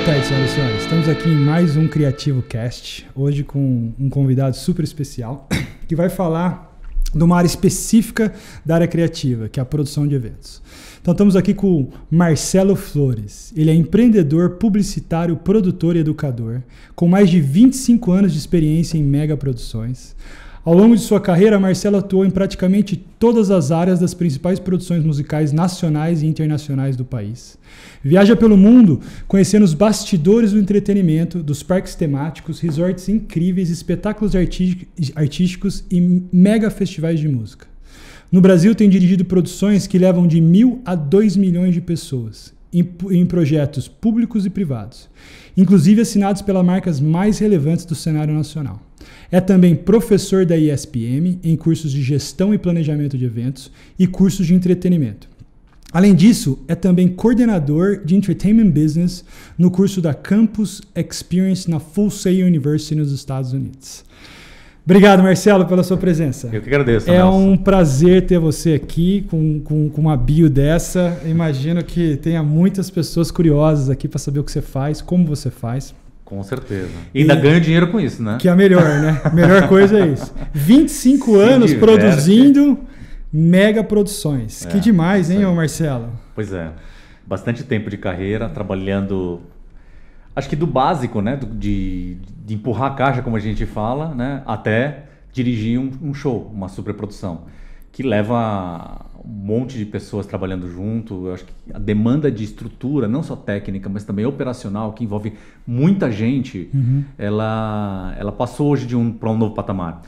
Boa tarde, senhoras e senhores. Estamos aqui em mais um Criativo Cast, hoje com um convidado super especial, que vai falar de uma área específica da área criativa, que é a produção de eventos. Então estamos aqui com o Marcelo Flores. Ele é empreendedor, publicitário, produtor e educador, com mais de 25 anos de experiência em mega produções. Ao longo de sua carreira, Marcelo atuou em praticamente todas as áreas das principais produções musicais nacionais e internacionais do país. Viaja pelo mundo, conhecendo os bastidores do entretenimento, dos parques temáticos, resorts incríveis, espetáculos artísticos e mega festivais de música. No Brasil, tem dirigido produções que levam de 1.000 a 2 milhões de pessoas, em projetos públicos e privados, inclusive assinados pelas marcas mais relevantes do cenário nacional. É também professor da ESPM em cursos de gestão e planejamento de eventos e cursos de entretenimento. Além disso, é também coordenador de Entertainment Business no curso da Campus Experience na Full Sail University nos Estados Unidos. Obrigado, Marcelo, pela sua presença. Eu que agradeço, É Nelson. um prazer ter você aqui com uma bio dessa. Imagino que tenha muitas pessoas curiosas aqui para saber o que você faz, como você faz. Com certeza. E ainda ganho dinheiro com isso, né? Que é a melhor, né? A melhor coisa é isso. 25 anos diverte. produzindo mega produções. Que demais, hein, ô Marcelo? Pois é. Bastante tempo de carreira, trabalhando, acho que do básico, né? De empurrar a caixa, como a gente fala, né? Até dirigir um show, uma superprodução, que leva um monte de pessoas trabalhando junto. Eu acho que a demanda de estrutura, não só técnica, mas também operacional, que envolve muita gente, ela passou hoje para um novo patamar.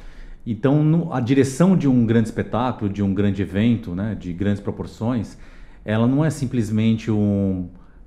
Então, a direção de um grande espetáculo, de um grande evento, né, de grandes proporções, ela não é simplesmente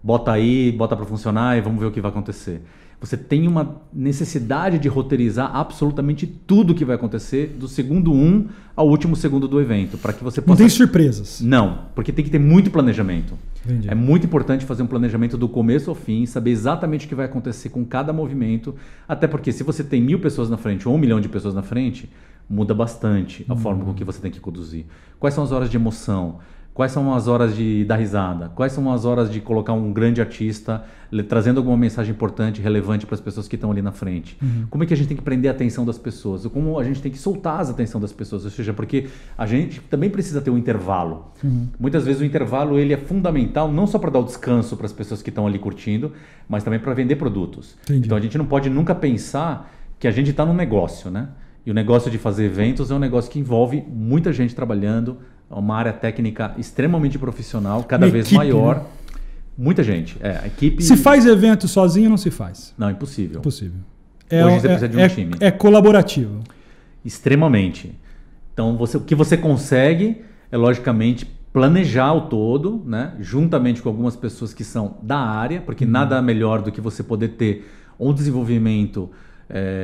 bota aí, bota para funcionar e vamos ver o que vai acontecer. Você tem uma necessidade de roteirizar absolutamente tudo que vai acontecer do segundo 1 ao último segundo do evento, para que você possa... Não tem surpresas. Não, porque tem que ter muito planejamento. Entendi. É muito importante fazer um planejamento do começo ao fim, saber exatamente o que vai acontecer com cada movimento, até porque se você tem 1.000 pessoas na frente ou 1 milhão de pessoas na frente, muda bastante a forma com que você tem que conduzir. Quais são as horas de emoção? Quais são as horas de dar risada? Quais são as horas de colocar um grande artista trazendo alguma mensagem importante, relevante para as pessoas que estão ali na frente? Como é que a gente tem que prender a atenção das pessoas? Como a gente tem que soltar a atenção das pessoas? Ou seja, porque a gente também precisa ter um intervalo. Muitas vezes o intervalo ele é fundamental não só para dar o descanso para as pessoas que estão ali curtindo, mas também para vender produtos. Entendi. Então a gente não pode nunca pensar que a gente está num negócio, né? E o negócio de fazer eventos é um negócio que envolve muita gente trabalhando, uma área técnica extremamente profissional, cada vez equipe, maior. né? Muita gente. A equipe... Se faz evento sozinho, não se faz. Não, impossível. Impossível. Hoje você precisa de um time. É colaborativo. Extremamente. Então, o que você consegue é, logicamente, planejar o todo, né? Juntamente com algumas pessoas que são da área, porque nada melhor do que você poder ter um desenvolvimento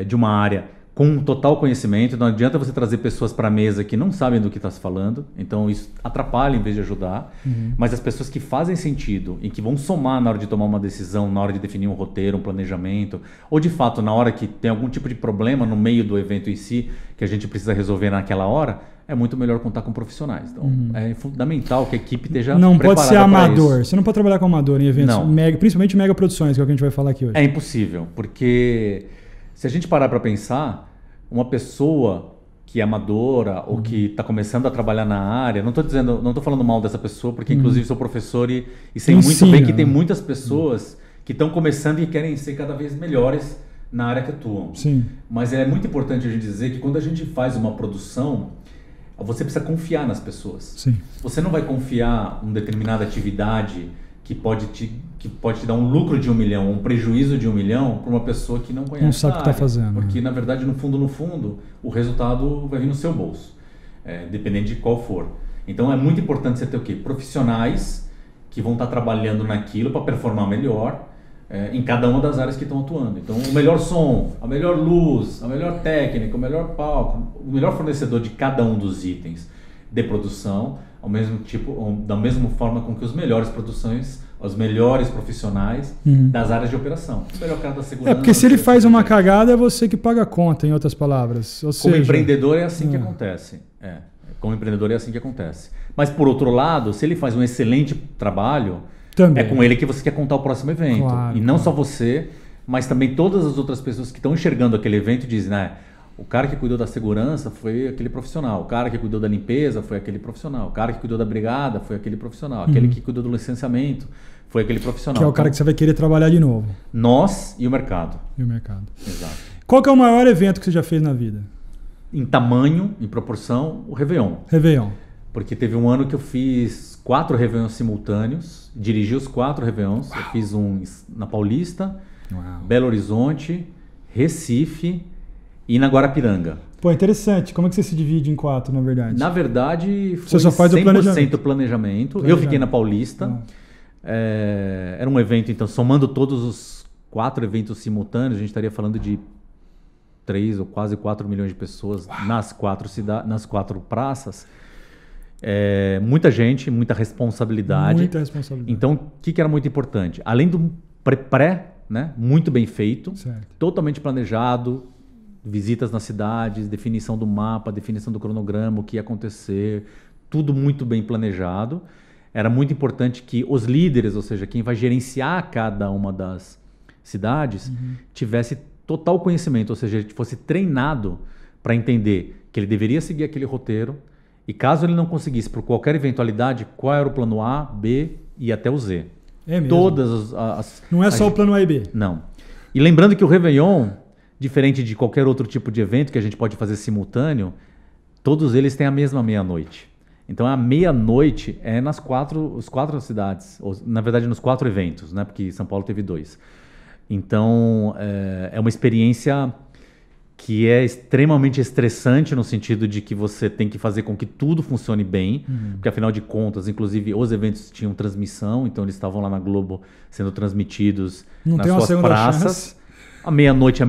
de uma área com total conhecimento. Não adianta você trazer pessoas para a mesa que não sabem do que está se falando, então isso atrapalha em vez de ajudar. Mas as pessoas que fazem sentido e que vão somar na hora de tomar uma decisão, na hora de definir um roteiro, um planejamento, ou de fato na hora que tem algum tipo de problema no meio do evento em si, que a gente precisa resolver naquela hora, é muito melhor contar com profissionais. Então é fundamental que a equipe esteja Não preparada pode ser para amador. isso. Você não pode trabalhar com amador em eventos, Não. principalmente mega produções, que é o que a gente vai falar aqui hoje. É impossível, porque se a gente parar para pensar, uma pessoa que é amadora ou que está começando a trabalhar na área, não estou falando mal dessa pessoa, porque inclusive sou professor e sei muito Ensina, bem que tem né? muitas pessoas que estão começando e querem ser cada vez melhores na área que atuam. Sim. Mas é muito importante a gente dizer que quando a gente faz uma produção, você precisa confiar nas pessoas. Sim. Você não vai confiar em determinada atividade que pode te dar um lucro de 1 milhão, um prejuízo de 1 milhão para uma pessoa que não conhece Não sabe o que está a área. fazendo. Porque, na verdade, no fundo, o resultado vai vir no seu bolso, dependendo de qual for. Então, é muito importante você ter o quê? Profissionais que vão estar trabalhando naquilo para performar melhor em cada uma das áreas que estão atuando. Então, o melhor som, a melhor luz, a melhor técnica, o melhor palco, o melhor fornecedor de cada um dos itens de produção, da mesma forma com que os melhores produções, os melhores profissionais das áreas de operação. O melhor cara da segurança. Porque se ele faz uma cagada, é você que paga a conta, em outras palavras. Ou Como seja, empreendedor é assim que acontece. Como empreendedor é assim que acontece. Mas por outro lado, se ele faz um excelente trabalho, Também. É com ele que você quer contar o próximo evento. Claro, e não só você, mas também todas as outras pessoas que estão enxergando aquele evento dizem, né? O cara que cuidou da segurança foi aquele profissional. O cara que cuidou da limpeza foi aquele profissional. O cara que cuidou da brigada foi aquele profissional. Aquele que cuidou do licenciamento foi aquele profissional. Que é o cara que você vai querer trabalhar de novo. Nós e o mercado. E o mercado. Exato. Qual que é o maior evento que você já fez na vida? Em tamanho, em proporção, o Réveillon. Réveillon. Porque teve um ano que eu fiz 4 Réveillons simultâneos. Dirigi os 4 Réveillons. Uau. Eu fiz um na Paulista, Uau. Belo Horizonte, Recife e na Guarapiranga. Pô, interessante. Como é que você se divide em 4, na verdade? Na verdade, foi você só faz 100% planejamento. Eu fiquei na Paulista. Era um evento, então, somando todos os 4 eventos simultâneos, a gente estaria falando de 3 ou quase 4 milhões de pessoas nas 4 praças. Muita gente, muita responsabilidade. Muita responsabilidade. Então, o que era muito importante? Além do pré, né, muito bem feito, certo. Totalmente planejado, visitas nas cidades, definição do mapa, definição do cronograma, o que ia acontecer, tudo muito bem planejado. Era muito importante que os líderes, ou seja, quem vai gerenciar cada uma das cidades, tivesse total conhecimento, ou seja, fosse treinado para entender que ele deveria seguir aquele roteiro e caso ele não conseguisse, por qualquer eventualidade, qual era o plano A, B e até o Z. É mesmo? Todas Não é só o plano A e B. Não. E lembrando que o Réveillon, diferente de qualquer outro tipo de evento que a gente pode fazer simultâneo, todos eles têm a mesma meia-noite. Então a meia-noite é nas 4 cidades, ou, na verdade nos 4 eventos, né? Porque São Paulo teve 2. Então é uma experiência que é extremamente estressante no sentido de que você tem que fazer com que tudo funcione bem, porque afinal de contas, inclusive os eventos tinham transmissão, então eles estavam lá na Globo sendo transmitidos nas suas praças. À meia-noite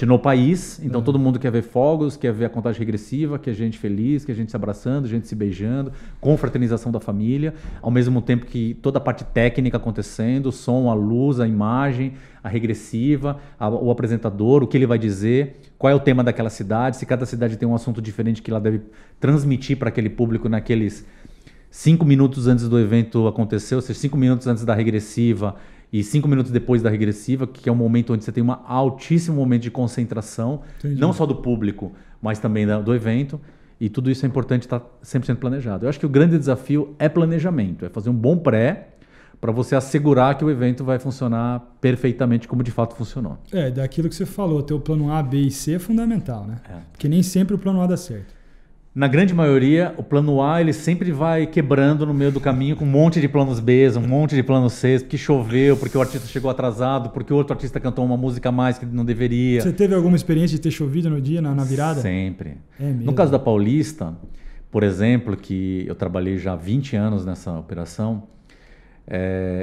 no país, então todo mundo quer ver fogos, quer ver a contagem regressiva, quer gente feliz, quer gente se abraçando, gente se beijando, confraternização da família, ao mesmo tempo que toda a parte técnica acontecendo, o som, a luz, a imagem, a regressiva, o apresentador, o que ele vai dizer, qual é o tema daquela cidade, se cada cidade tem um assunto diferente que ela deve transmitir para aquele público naqueles 5 minutos antes do evento acontecer, ou seja, 5 minutos antes da regressiva, e 5 minutos depois da regressiva, que é um momento onde você tem um altíssimo momento de concentração, Entendi. Não só do público, mas também do evento. E tudo isso é importante estar 100% planejado. Eu acho que o grande desafio é planejamento, é fazer um bom pré para você assegurar que o evento vai funcionar perfeitamente como de fato funcionou. Daquilo que você falou, ter o plano A, B e C é fundamental, né? Porque nem sempre o plano A dá certo. Na grande maioria, o plano A ele sempre vai quebrando no meio do caminho com um monte de planos B, um monte de planos C, porque choveu, porque o artista chegou atrasado, porque o outro artista cantou uma música a mais que não deveria. Você teve alguma experiência de ter chovido no dia, na virada? Sempre. É mesmo? No caso da Paulista, por exemplo, que eu trabalhei já há 20 anos nessa operação,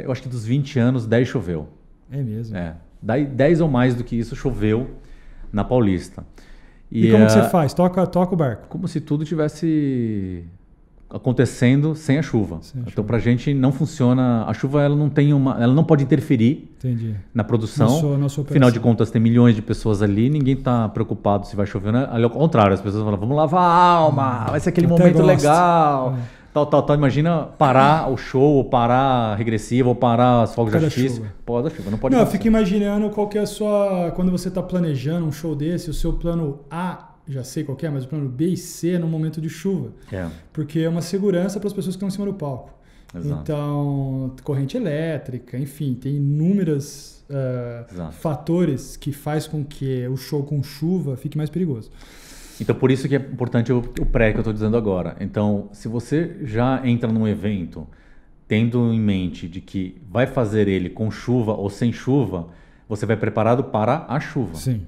eu acho que dos 20 anos, 10 choveu. É mesmo? 10 ou mais do que isso choveu na Paulista. E como que você faz? Toca o barco? Como se tudo tivesse acontecendo sem a chuva. Então, para a gente não funciona. A chuva ela não pode interferir Entendi. na produção. Na sua Afinal de contas, tem milhões de pessoas ali, ninguém está preocupado se vai chover. Né? Ali, ao contrário, as pessoas falam, vamos lavar a alma, vai ser aquele momento legal. Tal. Imagina parar o show, ou parar a regressiva, ou parar as fogos de artifício. Pode da chuva, não pode. Não, eu fico imaginando qual que é a sua... Quando você está planejando um show desse, o seu plano A, já sei qual que é, mas o plano B e C é no momento de chuva. Porque é uma segurança para as pessoas que estão em cima do palco. Exato. Então, corrente elétrica, enfim, tem inúmeros fatores que faz com que o show com chuva fique mais perigoso. Então, por isso que é importante o pré que eu estou dizendo agora. Então, se você já entra num evento tendo em mente de que vai fazer ele com chuva ou sem chuva, você vai preparado para a chuva. Sim.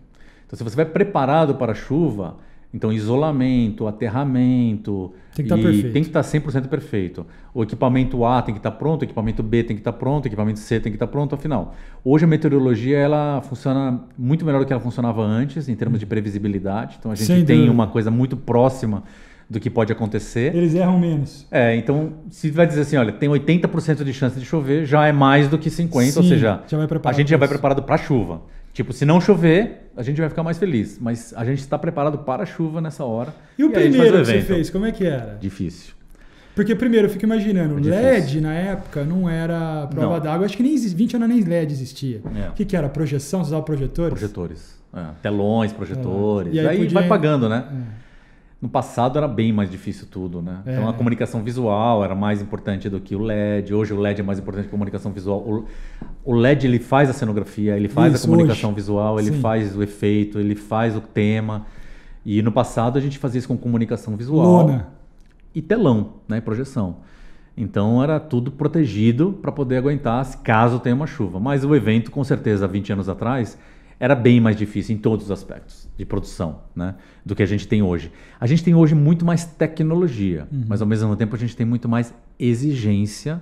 Então, se você vai preparado para a chuva, então isolamento, aterramento... Tem que estar perfeito. Tem que estar 100% perfeito. O equipamento A tem que estar pronto, o equipamento B tem que estar pronto, o equipamento C tem que estar pronto, afinal. Hoje a meteorologia ela funciona muito melhor do que ela funcionava antes, em termos de previsibilidade. Então a gente tem uma coisa muito próxima do que pode acontecer. Eles erram menos. Então se vai dizer assim, olha, tem 80% de chance de chover, já é mais do que 50%, Sim, ou seja, a gente já vai preparado para a chuva. Tipo, se não chover, a gente vai ficar mais feliz. Mas a gente está preparado para a chuva nessa hora. E o primeiro que você fez, como é que era? Difícil. Porque, primeiro, eu fico imaginando, É LED na época não era prova d'água, acho que nem 20 anos nem LED existia. O que era? Projeção? Você usava projetores? Projetores. Telões, projetores. E aí Daí vai pagando, né? É. No passado era bem mais difícil tudo, né? Então a comunicação visual era mais importante do que o LED. Hoje o LED é mais importante que a comunicação visual. O LED ele faz a cenografia, ele faz a comunicação visual, ele faz o efeito, ele faz o tema. E no passado a gente fazia isso com comunicação visual. Lona. E telão, né? Projeção. Então era tudo protegido para poder aguentar caso tenha uma chuva. Mas o evento, com certeza, há 20 anos atrás, era bem mais difícil em todos os aspectos de produção, né? Do que a gente tem hoje. A gente tem hoje muito mais tecnologia, mas ao mesmo tempo a gente tem muito mais exigência,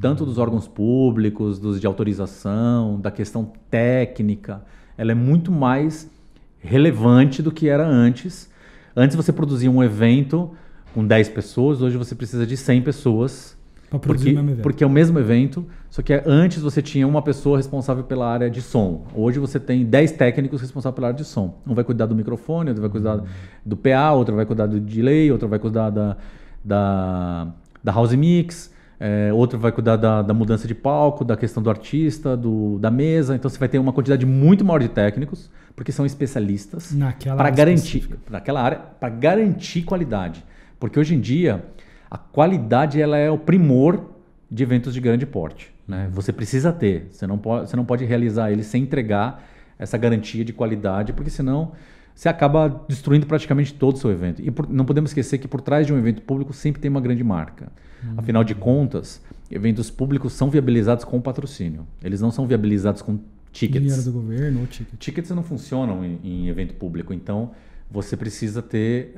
tanto dos órgãos públicos, dos de autorização, da questão técnica. Ela é muito mais relevante do que era antes. Antes você produzia um evento com 10 pessoas, hoje você precisa de 100 pessoas para produzir o mesmo evento. Porque é o mesmo evento, só que antes você tinha uma pessoa responsável pela área de som. Hoje você tem 10 técnicos responsáveis pela área de som. Um vai cuidar do microfone, outro vai cuidar do PA, outro vai cuidar do delay, outro vai cuidar da house mix, outro vai cuidar da mudança de palco, da questão do artista, da mesa. Então você vai ter uma quantidade muito maior de técnicos, porque são especialistas para garantir naquela área, para garantir qualidade. Porque hoje em dia a qualidade ela é o primor de eventos de grande porte, né? Você precisa ter, você não pode realizar ele sem entregar essa garantia de qualidade, porque senão você acaba destruindo praticamente todo o seu evento. E não podemos esquecer que por trás de um evento público sempre tem uma grande marca. Afinal de contas, eventos públicos são viabilizados com patrocínio. Eles não são viabilizados com tickets. Dinheiro do governo ou tickets. Tickets não funcionam em evento público, então você precisa ter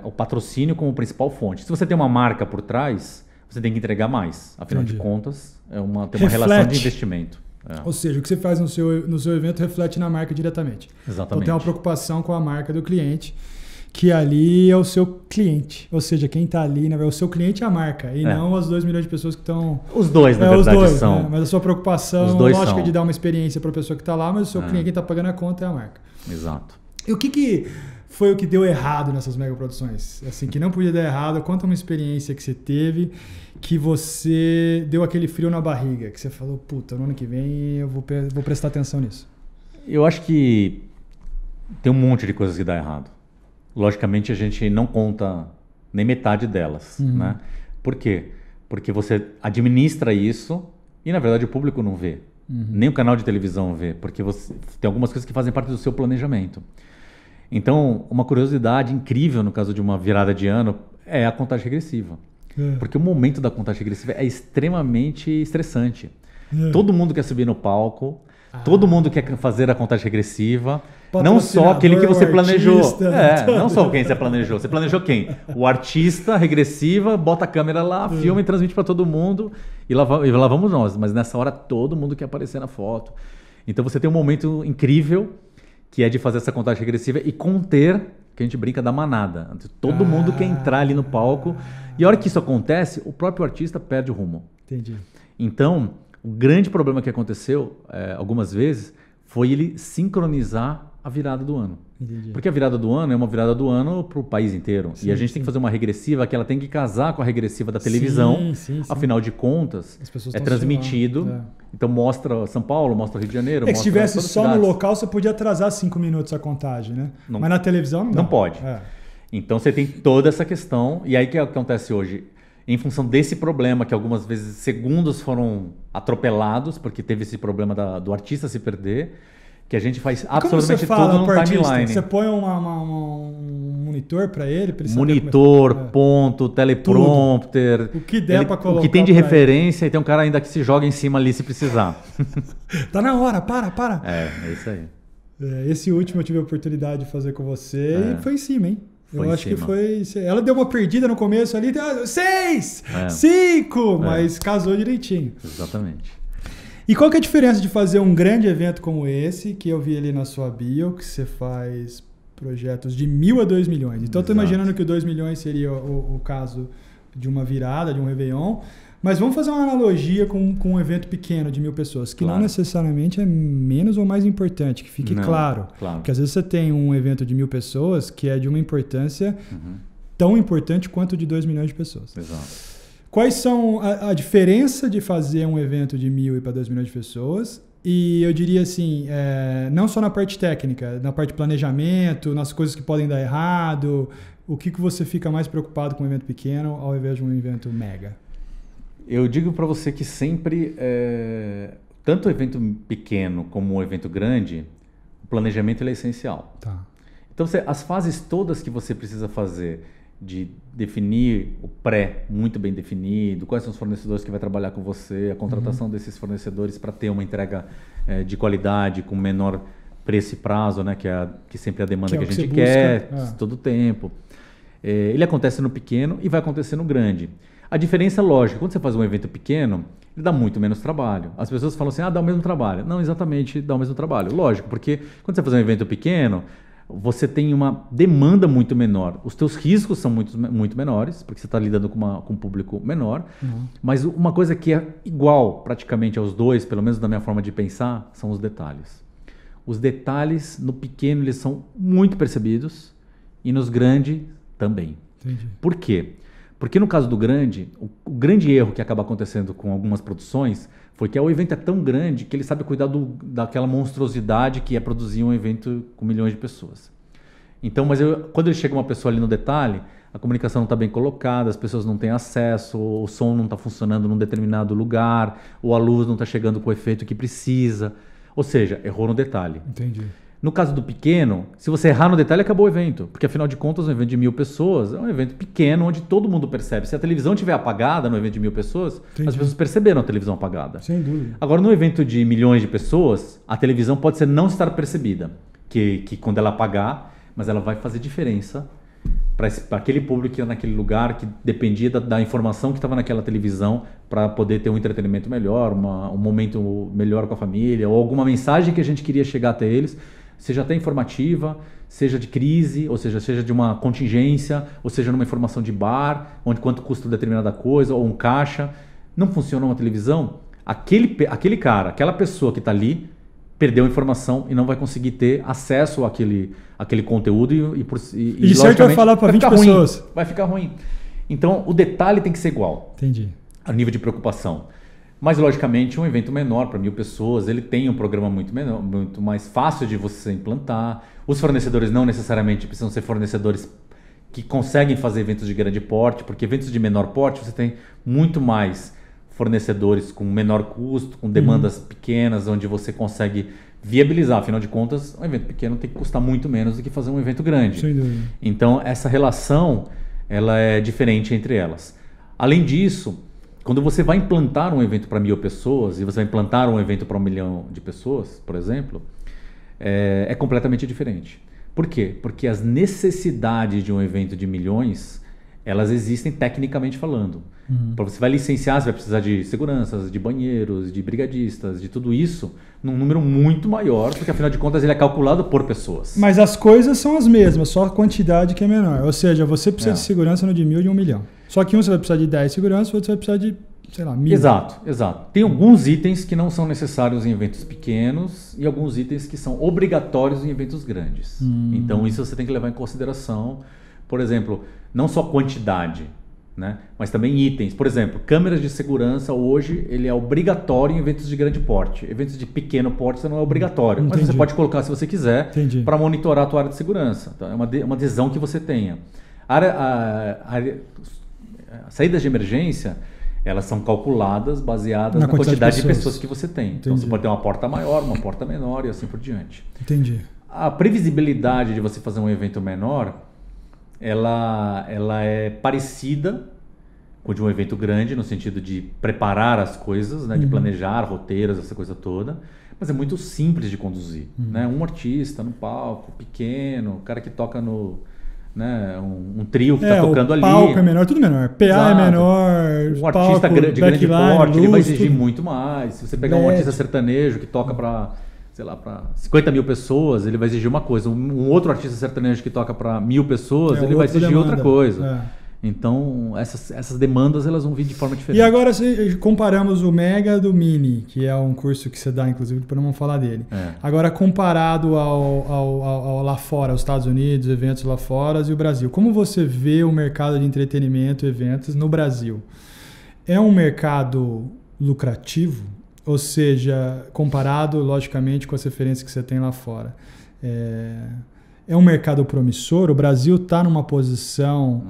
o patrocínio como principal fonte. Se você tem uma marca por trás, você tem que entregar mais. Afinal de contas, tem uma relação de investimento. Ou seja, o que você faz no seu evento reflete na marca diretamente. Exatamente. Então tem uma preocupação com a marca do cliente, que ali é o seu cliente. Ou seja, quem está ali, né, o seu cliente é a marca, e não as 2 milhões de pessoas que estão... Os dois, na verdade, são. Né? Mas a sua preocupação, lógico, é de dar uma experiência para a pessoa que está lá, mas o seu cliente, quem está pagando a conta, é a marca. Exato. E o que foi o que deu errado nessas megaproduções? Assim, que não podia dar errado. Conta uma experiência que você teve, que você deu aquele frio na barriga, que você falou, puta, no ano que vem eu vou prestar atenção nisso. Eu acho que tem um monte de coisas que dá errado. Logicamente, a gente não conta nem metade delas, né? Por quê? Porque você administra isso e, na verdade, o público não vê. Nem o canal de televisão vê, porque você tem algumas coisas que fazem parte do seu planejamento. Então, uma curiosidade incrível no caso de uma virada de ano é a contagem regressiva. Porque o momento da contagem regressiva é extremamente estressante. Todo mundo quer subir no palco, todo mundo quer fazer a contagem regressiva, não só aquele que você planejou. Não só quem você planejou. Você planejou quem? O artista, regressiva, bota a câmera lá, filma e transmite para todo mundo e lá vamos nós. Mas nessa hora todo mundo quer aparecer na foto. Então você tem um momento incrível que é de fazer essa contagem regressiva e conter, que a gente brinca, da manada. Todo mundo quer entrar ali no palco. E a hora que isso acontece, o próprio artista perde o rumo. Entendi. Então, o grande problema que aconteceu algumas vezes foi ele sincronizar a virada do ano. Entendi. Porque a virada do ano é uma virada do ano para o país inteiro. E a gente tem que fazer uma regressiva que ela tem que casar com a regressiva da televisão. Afinal de contas, é transmitido. Então mostra São Paulo, mostra Rio de Janeiro. Se tivesse só no local, você podia atrasar 5 minutos a contagem, né? Mas na televisão não dá. Não pode. Então você tem toda essa questão. E aí o que acontece hoje? Em função desse problema, que algumas vezes segundos foram atropelados, porque teve esse problema do artista se perder, que a gente faz absolutamente tudo no timeline. Você põe um monitor para ele? Monitor, ponto, teleprompter. Tudo. O que der para colocar. O que tem de referência, e tem um cara ainda que se joga em cima ali se precisar. Tá na hora, para. É isso aí. Esse último eu tive a oportunidade de fazer com você e foi em cima, hein? Eu acho que foi... Ela deu uma perdida no começo ali, 6, 5, mas casou direitinho. Exatamente. E qual que é a diferença de fazer um grande evento como esse, que eu vi ali na sua bio, que você faz projetos de 1.000 a 2 milhões. Então eu estou imaginando que o 2 milhões seria o caso de uma virada, de um Réveillon. Mas vamos fazer uma analogia com um evento pequeno de 1.000 pessoas, que não necessariamente é menos ou mais importante, que fique claro. Porque às vezes você tem um evento de 1.000 pessoas que é de uma importância tão importante quanto o de 2 milhões de pessoas. Exato. Quais são a diferença de fazer um evento de 1.000 e para 2 milhões de pessoas? E eu diria assim, não só na parte técnica, na parte de planejamento, nas coisas que podem dar errado, o que você fica mais preocupado com um evento pequeno ao invés de um evento mega? Eu digo para você que sempre, tanto o evento pequeno como o evento grande, o planejamento é essencial. Tá. Então, as fases todas que você precisa fazer, de definir o pré muito bem definido, quais são os fornecedores que vai trabalhar com você, a contratação desses fornecedores para ter uma entrega de qualidade com menor preço e prazo, né, que sempre é a demanda que a gente quer, todo o tempo. Ele acontece no pequeno e vai acontecer no grande. A diferença, lógica, quando você faz um evento pequeno, ele dá muito menos trabalho. As pessoas falam assim, dá o mesmo trabalho. Não exatamente dá o mesmo trabalho. Lógico, porque quando você faz um evento pequeno, você tem uma demanda muito menor. Os teus riscos são muito menores, porque você está lidando com um público menor. Mas uma coisa que é igual praticamente aos dois, pelo menos na minha forma de pensar, são os detalhes. Os detalhes no pequeno eles são muito percebidos e nos grandes também. Entendi. Por quê? Porque no caso do grande, o grande erro que acaba acontecendo com algumas produções foi que o evento é tão grande que ele sabe cuidar daquela monstruosidade que é produzir um evento com milhões de pessoas. Então, quando chega uma pessoa ali no detalhe, a comunicação não está bem colocada, as pessoas não têm acesso, o som não está funcionando num determinado lugar, ou a luz não está chegando com o efeito que precisa. Ou seja, errou no detalhe. Entendi. No caso do pequeno, se você errar no detalhe, acabou o evento. Porque, afinal de contas, um evento de 1.000 pessoas é um evento pequeno, onde todo mundo percebe. Se a televisão estiver apagada no evento de 1.000 pessoas, as pessoas perceberam a televisão apagada. Sem dúvida. Agora, no evento de milhões de pessoas, a televisão pode ser não estar percebida. Que quando ela apagar, mas ela vai fazer diferença para aquele público que ia naquele lugar, que dependia da informação que estava naquela televisão para poder ter um entretenimento melhor, um momento melhor com a família, ou alguma mensagem que a gente queria chegar até eles, seja até informativa, seja de crise, ou seja de uma contingência, ou seja numa informação de bar, onde quanto custa determinada coisa, ou um caixa. Não funciona uma televisão, aquele cara, aquela pessoa que está ali, perdeu a informação e não vai conseguir ter acesso àquele conteúdo e de certo vai falar para 20 pessoas. Ruim, vai ficar ruim. Então, o detalhe tem que ser igual. Entendi. A nível de preocupação. Mas, logicamente, um evento menor para 1.000 pessoas, ele tem um programa muito mais fácil de você implantar. Os fornecedores não necessariamente precisam ser fornecedores que conseguem fazer eventos de grande porte, porque eventos de menor porte você tem muito mais fornecedores com menor custo, com demandas pequenas, onde você consegue viabilizar. Afinal de contas, um evento pequeno tem que custar muito menos do que fazer um evento grande. Sem dúvida. Então, essa relação ela é diferente entre elas. Além disso, quando você vai implantar um evento para 1.000 pessoas e você vai implantar um evento para 1 milhão de pessoas, por exemplo, é completamente diferente. Por quê? Porque as necessidades de um evento de milhões, elas existem tecnicamente falando. Para você vai licenciar, você vai precisar de seguranças, de banheiros, de brigadistas, de tudo isso, num número muito maior, porque afinal de contas ele é calculado por pessoas. Mas as coisas são as mesmas, só a quantidade que é menor. Ou seja, você precisa de segurança no de 1.000 e de 1 milhão. Só que um você vai precisar de 10 seguranças, o outro você vai precisar de, sei lá, 1.000. Exato. Tem alguns itens que não são necessários em eventos pequenos e alguns itens que são obrigatórios em eventos grandes. Então isso você tem que levar em consideração. Por exemplo, não só quantidade, né? Mas também itens. Por exemplo, câmeras de segurança hoje ele é obrigatório em eventos de grande porte. Eventos de pequeno porte você não é obrigatório. Entendi. Mas você pode colocar se você quiser para monitorar a tua área de segurança. Então, é uma adesão que você tenha. Saídas de emergência, elas são calculadas baseadas na quantidade de pessoas que você tem. Então você pode ter uma porta maior, uma porta menor e assim por diante. Entendi. A previsibilidade de você fazer um evento menor, ela é parecida com o de um evento grande, no sentido de preparar as coisas, né, de planejar roteiros, essa coisa toda, mas é muito simples de conduzir. Né? Um artista no palco, pequeno, o cara que toca no... Né, um trio que está tocando ali. O palco é menor, tudo menor. PA é menor. Um artista de grande porte, ele vai exigir tudo. Muito mais. Se você pegar um artista sertanejo que toca para, sei lá, para 50.000 pessoas, ele vai exigir uma coisa. Um outro artista sertanejo que toca para 1.000 pessoas, ele vai exigir outra coisa. Então, essas demandas elas vão vir de forma diferente. E agora, se comparamos o Mega do Mini, que é um curso que você dá, inclusive, para não falar dele. Agora, comparado ao lá fora, aos Estados Unidos, eventos lá fora e o Brasil. Como você vê o mercado de entretenimento e eventos no Brasil? É um mercado lucrativo? Ou seja, comparado, logicamente, com as referências que você tem lá fora. É um mercado promissor? O Brasil está numa posição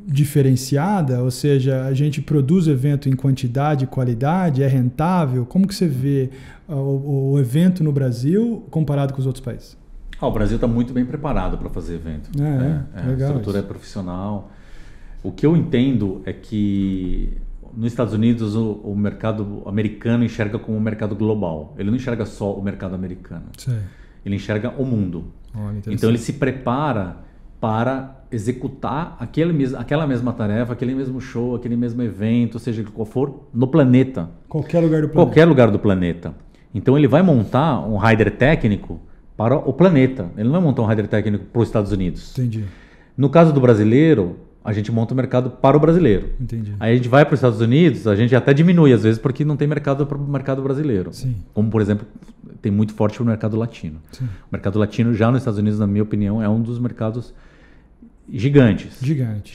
diferenciada? Ou seja, a gente produz evento em quantidade e qualidade? É rentável? Como que você vê o evento no Brasil comparado com os outros países? O Brasil está muito bem preparado para fazer evento. Legal, a estrutura é profissional. O que eu entendo é que nos Estados Unidos o mercado americano enxerga como um mercado global. Ele não enxerga só o mercado americano. Sim. Ele enxerga o mundo. Então ele se prepara para executar aquela mesma tarefa, aquele mesmo show, aquele mesmo evento, seja qual for, no planeta. Qualquer lugar do planeta. Qualquer lugar do planeta. Então ele vai montar um rider técnico para o planeta. Ele não vai montar um rider técnico para os Estados Unidos. Entendi. No caso do brasileiro, a gente monta o mercado para o brasileiro. Entendi. Aí a gente vai para os Estados Unidos, a gente até diminui às vezes porque não tem mercado para o mercado brasileiro. Sim. Como, por exemplo, tem muito forte o mercado latino. Sim. O mercado latino já nos Estados Unidos, na minha opinião, é um dos mercados gigantes. Gigante.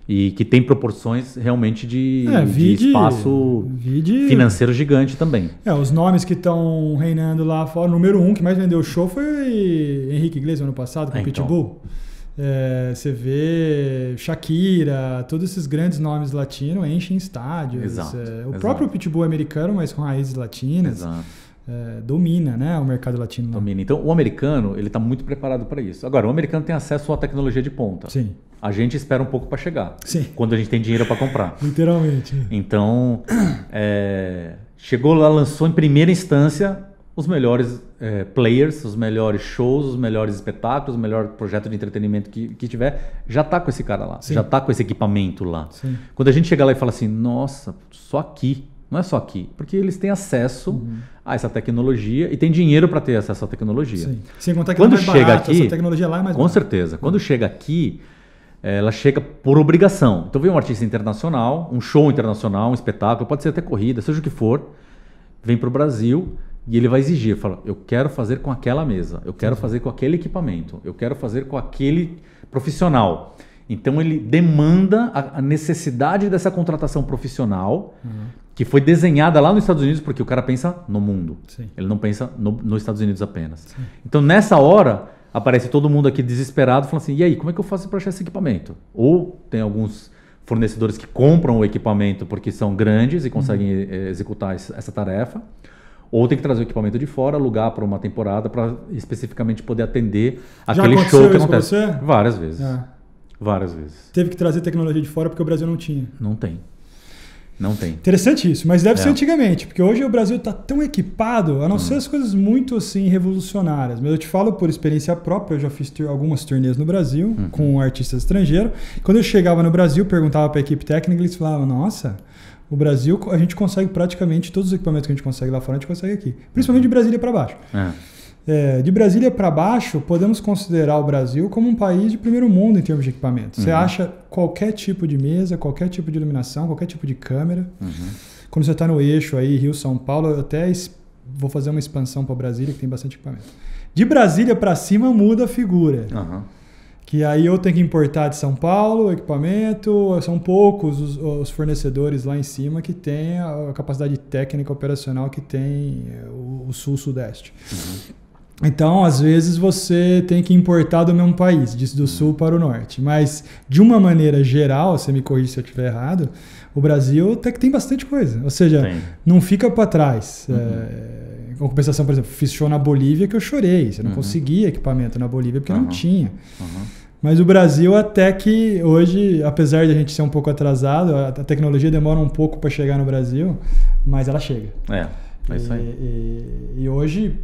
E que tem proporções realmente de espaço financeiro financeiro gigante também. Os nomes que estão reinando lá fora, o número 1 que mais vendeu show foi Henrique Iglesias ano passado com o Pitbull. Você vê Shakira, todos esses grandes nomes latinos enchem estádios. Exato, próprio Pitbull americano, mas com raízes latinas. Exato. Domina, né, o mercado latino. Domina. Então, o americano ele está muito preparado para isso. Agora, o americano tem acesso à tecnologia de ponta. Sim. A gente espera um pouco para chegar. Sim. Quando a gente tem dinheiro para comprar. Literalmente. Então, chegou lá, lançou em primeira instância os melhores players, os melhores shows, os melhores espetáculos, o melhor projeto de entretenimento que tiver, já está com esse cara lá. Sim. Já está com esse equipamento lá. Sim. Quando a gente chega lá e fala assim, nossa, só aqui. Não é só aqui, porque eles têm acesso a essa tecnologia e têm dinheiro para ter acesso à tecnologia. Sim. Sem contar que quando é mais chega barato, aqui, essa tecnologia lá é mais com barata. certeza. Quando chega aqui, ela chega por obrigação. Então vem um artista internacional, um show internacional, um espetáculo, pode ser até corrida, seja o que for, vem para o Brasil e ele vai exigir, fala, eu quero fazer com aquela mesa, eu quero fazer com aquele equipamento, eu quero fazer com aquele profissional. Então ele demanda a necessidade dessa contratação profissional que foi desenhada lá nos Estados Unidos, porque o cara pensa no mundo. Sim. Ele não pensa nos Estados Unidos apenas. Sim. Então nessa hora aparece todo mundo aqui desesperado, falando assim, e aí, como é que eu faço para achar esse equipamento? Ou tem alguns fornecedores que compram o equipamento porque são grandes e conseguem executar essa tarefa, ou tem que trazer o equipamento de fora, alugar para uma temporada para especificamente poder atender aquele show que acontece. Já aconteceu? Várias vezes. Várias vezes. Teve que trazer tecnologia de fora porque o Brasil não tinha. Não tem. Interessante isso, mas deve ser antigamente, porque hoje o Brasil está tão equipado, a não ser as coisas muito assim revolucionárias. Mas eu te falo por experiência própria, eu já fiz algumas turnês no Brasil com artistas estrangeiros. Quando eu chegava no Brasil, perguntava para a equipe técnica, eles falavam, nossa, o Brasil a gente consegue praticamente todos os equipamentos que a gente consegue lá fora, a gente consegue aqui. Principalmente de Brasília para baixo. De Brasília para baixo, podemos considerar o Brasil como um país de primeiro mundo em termos de equipamento. Você acha qualquer tipo de mesa, qualquer tipo de iluminação, qualquer tipo de câmera. Quando você está no eixo aí, Rio-São Paulo, eu até vou fazer uma expansão para Brasília, que tem bastante equipamento. De Brasília para cima muda a figura. Que aí eu tenho que importar de São Paulo o equipamento, são poucos os fornecedores lá em cima que têm a capacidade técnica operacional que tem o Sul-Sudeste. Então, às vezes, você tem que importar do mesmo país, do sul para o norte. Mas, de uma maneira geral, você me corrige se eu estiver errado, o Brasil até que tem bastante coisa. Ou seja, não fica para trás. Com compensação, por exemplo, fiz show na Bolívia que eu chorei. Você não conseguia equipamento na Bolívia porque não tinha. Mas o Brasil até que hoje, apesar de a gente ser um pouco atrasado, a tecnologia demora um pouco para chegar no Brasil, mas ela chega. É isso aí. E hoje...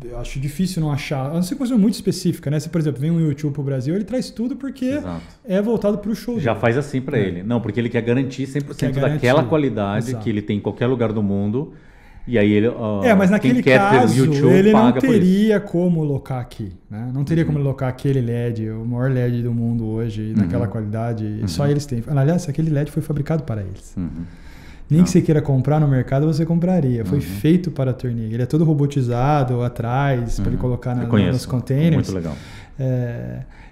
eu acho difícil não achar, a não ser coisa muito específica, né? Se, por exemplo, vem um YouTube pro Brasil, ele traz tudo porque é voltado pro show. Já faz assim para ele. Não, porque ele quer garantir 100% daquela qualidade que ele tem em qualquer lugar do mundo E aí ele, mas naquele quem quer caso, ter o YouTube ele não paga por isso. teria como locar aqui, né? Não teria como locar aquele LED, o maior LED do mundo hoje, naquela qualidade, só eles têm. Aliás, aquele LED foi fabricado para eles. Nem que você queira comprar no mercado, você compraria. Foi feito para a Turnic. Ele é todo robotizado atrás, para ele colocar nos containers. Muito legal.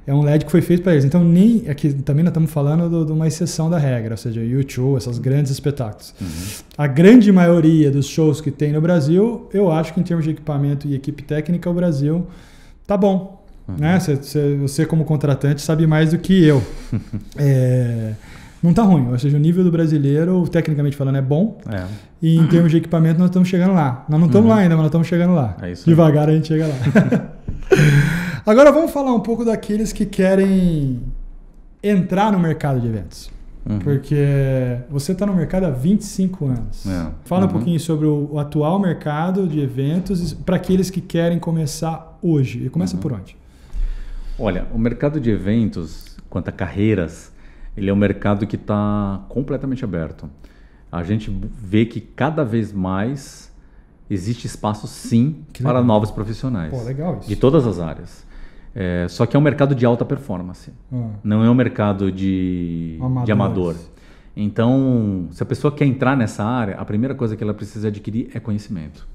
É um LED que foi feito para eles. Então, aqui também nós estamos falando de uma exceção da regra, ou seja, YouTube, esses grandes espetáculos. A grande maioria dos shows que tem no Brasil, eu acho que em termos de equipamento e equipe técnica, o Brasil tá bom. Né? Você, como contratante, sabe mais do que eu. Não tá ruim, ou seja, o nível do brasileiro, tecnicamente falando, é bom. E em termos de equipamento, nós estamos chegando lá. Nós não estamos lá ainda, mas nós estamos chegando lá. Devagar a gente chega lá. Agora vamos falar um pouco daqueles que querem entrar no mercado de eventos. Porque você está no mercado há 25 anos. Fala um pouquinho sobre o atual mercado de eventos para aqueles que querem começar hoje. E começa por onde? Olha, o mercado de eventos, quanto a carreiras, ele é um mercado que está completamente aberto. A gente vê que cada vez mais existe espaço, sim, para novos profissionais. Pô, legal isso. De todas as áreas. Só que é um mercado de alta performance. Não é um mercado de amador. Então, se a pessoa quer entrar nessa área, a primeira coisa que ela precisa adquirir é conhecimento.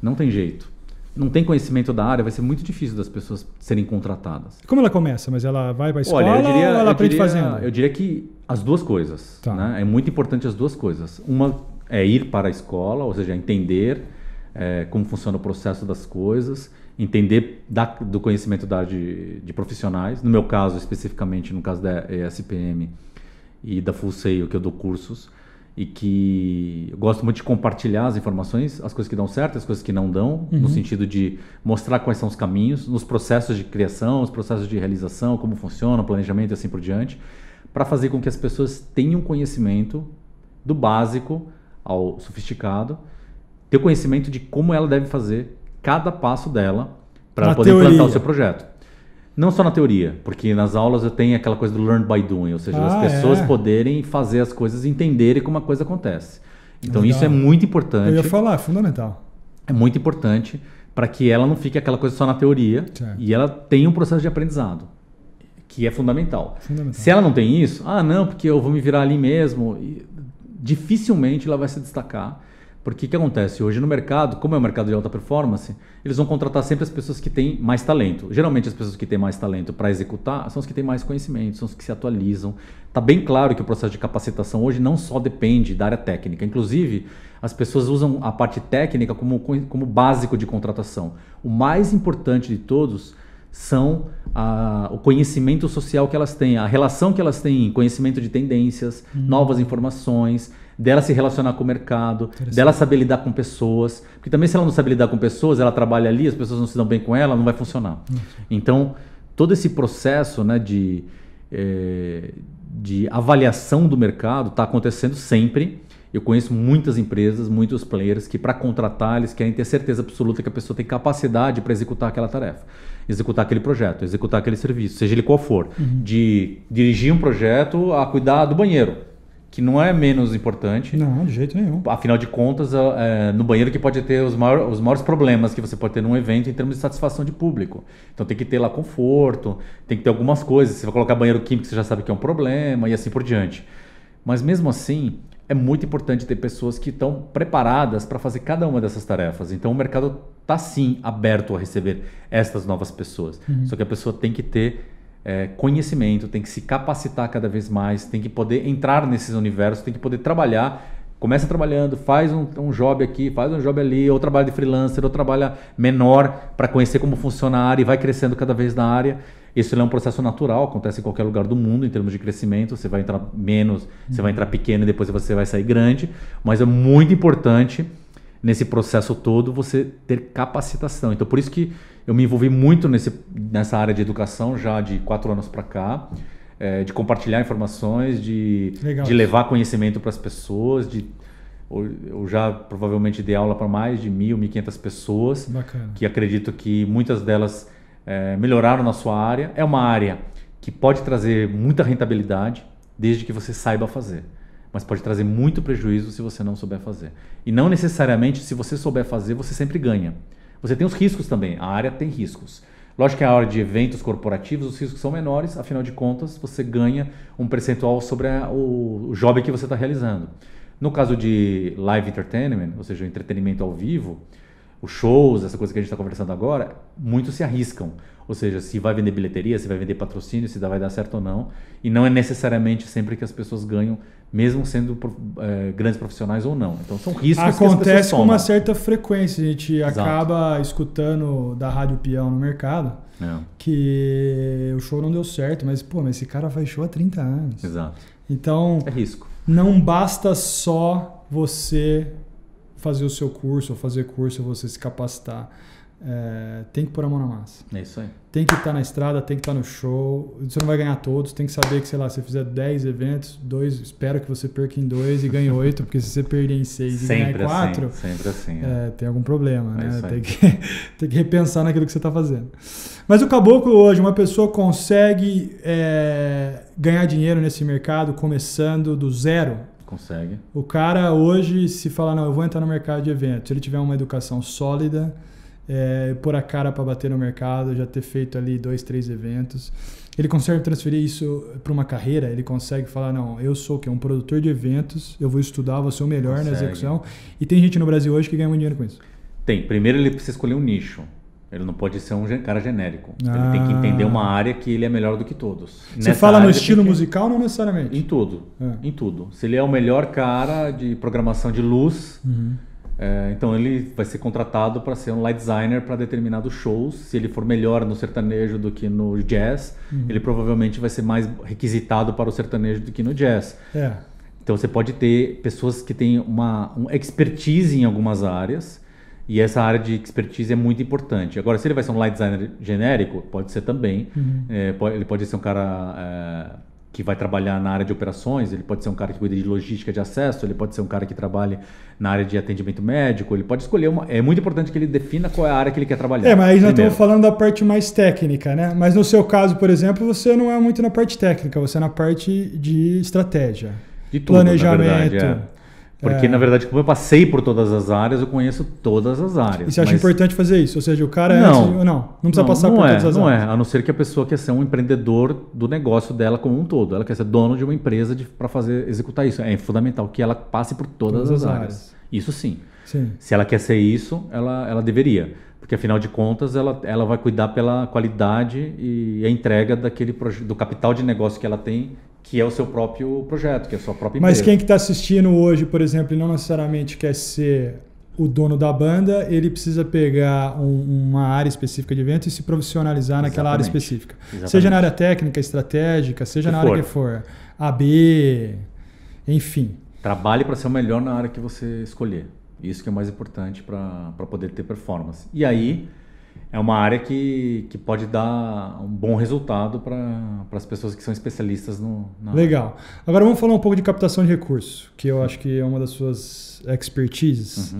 Não tem jeito. Não tem conhecimento da área, vai ser muito difícil das pessoas serem contratadas. Como ela começa? Mas ela vai para a escola ou ela aprende fazendo? Eu diria que as duas coisas. Né? É muito importante as duas coisas. Uma é ir para a escola, ou seja, entender como funciona o processo das coisas, entender do conhecimento da área de profissionais. No meu caso, especificamente, no caso da ESPM e da Full Sail, que eu dou cursos, e que eu gosto muito de compartilhar as informações, as coisas que dão certo, as coisas que não dão, no sentido de mostrar quais são os caminhos, nos processos de criação, os processos de realização, como funciona, o planejamento e assim por diante, para fazer com que as pessoas tenham conhecimento do básico ao sofisticado, ter o conhecimento de como ela deve fazer cada passo dela para poder implantar o seu projeto. Não só na teoria, porque nas aulas eu tenho aquela coisa do learn by doing, ou seja, as pessoas poderem fazer as coisas e entenderem como a coisa acontece. Então isso é muito importante. Eu ia falar, é fundamental. É muito importante para que ela não fique aquela coisa só na teoria e ela tenha um processo de aprendizado, que é fundamental. Se ela não tem isso, não, porque eu vou me virar ali mesmo, dificilmente ela vai se destacar. Porque o que acontece? Hoje no mercado, como é um mercado de alta performance, eles vão contratar sempre as pessoas que têm mais talento. Geralmente as pessoas que têm mais talento para executar são as que têm mais conhecimento, são as que se atualizam. Está bem claro que o processo de capacitação hoje não só depende da área técnica. Inclusive, as pessoas usam a parte técnica como básico de contratação. O mais importante de todos são o conhecimento social que elas têm, a relação que elas têm, conhecimento de tendências, novas informações, dela se relacionar com o mercado, dela saber lidar com pessoas. Porque também se ela não sabe lidar com pessoas, ela trabalha ali, as pessoas não se dão bem com ela, não vai funcionar. Então, todo esse processo, né, de avaliação do mercado está acontecendo sempre. Eu conheço muitas empresas, muitos players que para contratar eles querem ter certeza absoluta que a pessoa tem capacidade para executar aquela tarefa, executar aquele projeto, executar aquele serviço, seja ele qual for. De dirigir um projeto a cuidar do banheiro, que não é menos importante. Não, de jeito nenhum. Afinal de contas, no banheiro que pode ter os maiores problemas que você pode ter num evento em termos de satisfação de público. Então tem que ter lá conforto, tem que ter algumas coisas. Você vai colocar banheiro químico, você já sabe que é um problema e assim por diante. Mas mesmo assim, é muito importante ter pessoas que estão preparadas para fazer cada uma dessas tarefas. Então o mercado está sim aberto a receber estas novas pessoas. Só que a pessoa tem que ter conhecimento, tem que se capacitar cada vez mais, tem que poder entrar nesses universos, tem que poder trabalhar. Começa trabalhando, faz um job aqui, faz um job ali, ou trabalha de freelancer, ou trabalha menor para conhecer como funciona a área e vai crescendo cada vez na área. Isso é um processo natural, acontece em qualquer lugar do mundo em termos de crescimento. Você vai entrar menos, você vai entrar pequeno e depois você vai sair grande. Mas é muito importante nesse processo todo você ter capacitação. Então por isso que eu me envolvi muito nessa área de educação já de 4 anos para cá, de compartilhar informações, de levar conhecimento para as pessoas. Eu já provavelmente dei aula para mais de 1.500 pessoas. Bacana. Que acredito que muitas delas melhoraram na sua área. É uma área que pode trazer muita rentabilidade desde que você saiba fazer. mas pode trazer muito prejuízo se você não souber fazer. E não necessariamente, se você souber fazer, você sempre ganha. Você tem os riscos também, a área tem riscos. Lógico que a área de eventos corporativos, os riscos são menores, afinal de contas, você ganha um percentual sobre o job que você está realizando. No caso de live entertainment, ou seja, o entretenimento ao vivo, os shows, essa coisa que a gente está conversando agora, muitos se arriscam. Ou seja, se vai vender bilheteria, se vai vender patrocínio, se vai dar certo ou não. E não é necessariamente sempre que as pessoas ganham, mesmo sendo grandes profissionais ou não. Então são riscos que as pessoas acontece com tomam. uma certa frequência. A gente Exato. acaba escutando da Rádio Peão no mercado que o show não deu certo, mas esse cara faz show há 30 anos. Exato. Então, é risco. Não basta só você fazer o seu curso, ou fazer curso, ou você se capacitar. Tem que pôr a mão na massa. É isso aí. Tem que estar na estrada, tem que estar no show. Você não vai ganhar todos, tem que saber que, sei lá, se você fizer 10 eventos, 2, espero que você perca em 2 e ganhe 8, porque se você perder em 6 e ganhar em 4, sempre assim. tem algum problema, né? Isso Tem que repensar naquilo que você está fazendo. Mas o caboclo hoje, uma pessoa consegue ganhar dinheiro nesse mercado começando do zero? Consegue. O cara hoje, se falar, não, eu vou entrar no mercado de eventos, se ele tiver uma educação sólida, pôr a cara para bater no mercado, já ter feito ali 2, 3 eventos, ele consegue transferir isso para uma carreira, ele consegue falar, não, eu sou um produtor de eventos, eu vou estudar, vou ser o melhor na execução. E tem gente no Brasil hoje que ganha muito dinheiro com isso. Tem. Primeiro ele precisa escolher um nicho. Ele não pode ser um cara genérico. Ele tem que entender uma área que ele é melhor do que todos. Você fala no estilo musical, não necessariamente? Em tudo. Em tudo. Se ele é o melhor cara de programação de luz, então ele vai ser contratado para ser um light designer para determinados shows. Se ele for melhor no sertanejo do que no jazz, ele provavelmente vai ser mais requisitado para o sertanejo do que no jazz. Então você pode ter pessoas que têm uma expertise em algumas áreas. E essa área de expertise é muito importante. Agora, se ele vai ser um light designer genérico, pode ser também. Ele pode ser um cara que vai trabalhar na área de operações, ele pode ser um cara que cuida de logística de acesso, ele pode ser um cara que trabalha na área de atendimento médico, ele pode escolher é muito importante que ele defina qual é a área que ele quer trabalhar. Mas aí já estamos falando da parte mais técnica, né? Mas no seu caso, por exemplo, você não é muito na parte técnica, você é na parte de estratégia. De tudo, planejamento. Na verdade, Porque, na verdade, como eu passei por todas as áreas, eu conheço todas as áreas. E você acha importante fazer isso? Ou seja, o cara não precisa passar por todas as áreas. Não é, a não ser que a pessoa quer ser um empreendedor do negócio dela como um todo. Ela quer ser dono de uma empresa para executar isso. É fundamental que ela passe por todas as áreas. Isso sim. Se ela quer ser isso, ela deveria. Porque, afinal de contas, ela vai cuidar pela qualidade e a entrega do capital de negócio que ela tem, que é o seu próprio projeto, que é a sua própria empresa. Mas quem que está assistindo hoje, por exemplo, e não necessariamente quer ser o dono da banda, ele precisa pegar uma área específica de evento e se profissionalizar naquela área específica. Seja na área técnica, estratégica, seja na área que for. AB, enfim. Trabalhe para ser o melhor na área que você escolher. Isso que é mais importante para poder ter performance. E aí é uma área que pode dar um bom resultado para as pessoas que são especialistas na área. Legal. Agora vamos falar um pouco de captação de recursos, que eu acho que é uma das suas expertises.